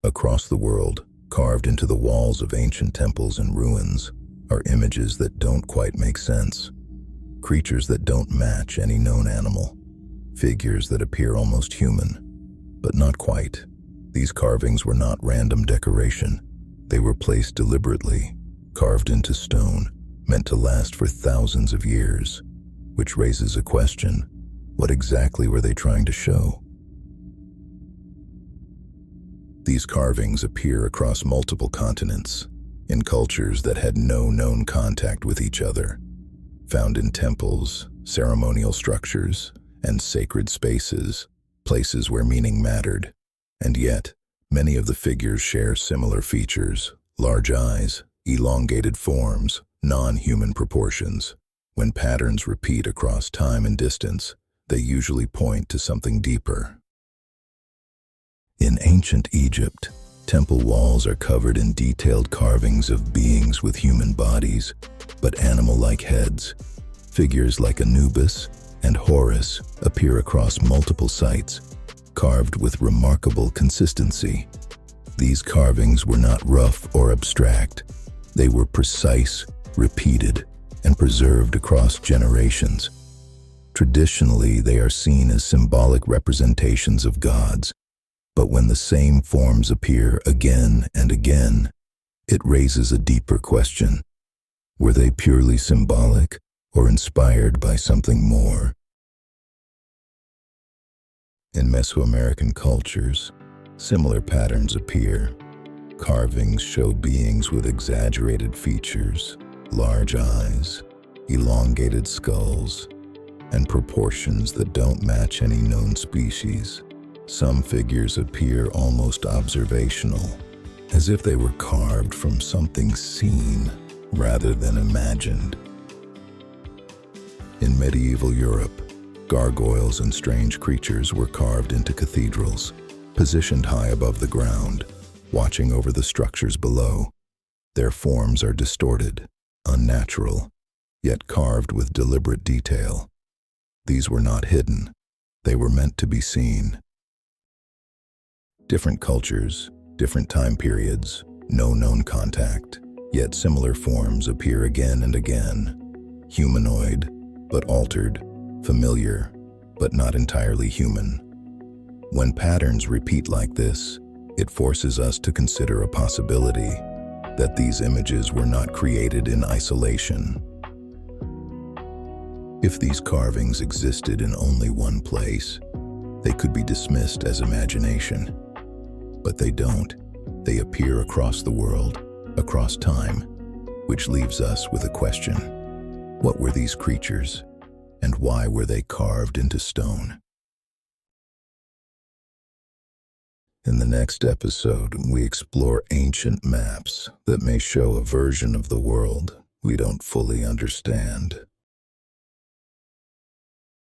Across the world, carved into the walls of ancient temples and ruins, are images that don't quite make sense. Creatures that don't match any known animal. Figures that appear almost human, but not quite. These carvings were not random decoration. They were placed deliberately, carved into stone, meant to last for thousands of years, which raises a question: what exactly were they trying to show? These carvings appear across multiple continents, in cultures that had no known contact with each other, found in temples, ceremonial structures, and sacred spaces, places where meaning mattered. And yet, many of the figures share similar features: large eyes, elongated forms, non-human proportions. When patterns repeat across time and distance, they usually point to something deeper. In ancient Egypt, temple walls are covered in detailed carvings of beings with human bodies, but animal-like heads. Figures like Anubis and Horus appear across multiple sites, carved with remarkable consistency. These carvings were not rough or abstract. They were precise, repeated, and preserved across generations. Traditionally, they are seen as symbolic representations of gods, but when the same forms appear again and again, it raises a deeper question. Were they purely symbolic or inspired by something more? In Mesoamerican cultures, similar patterns appear. Carvings show beings with exaggerated features, large eyes, elongated skulls, and proportions that don't match any known species. Some figures appear almost observational, as if they were carved from something seen rather than imagined. In medieval Europe, gargoyles and strange creatures were carved into cathedrals, positioned high above the ground, watching over the structures below. Their forms are distorted, unnatural, yet carved with deliberate detail. These were not hidden. They were meant to be seen. Different cultures, different time periods, no known contact, yet similar forms appear again and again. Humanoid, but altered. Familiar, but not entirely human. When patterns repeat like this, it forces us to consider a possibility that these images were not created in isolation. If these carvings existed in only one place, they could be dismissed as imagination. But they don't. They appear across the world, across time, which leaves us with a question. What were these creatures, and why were they carved into stone? In the next episode, we explore ancient maps that may show a version of the world we don't fully understand.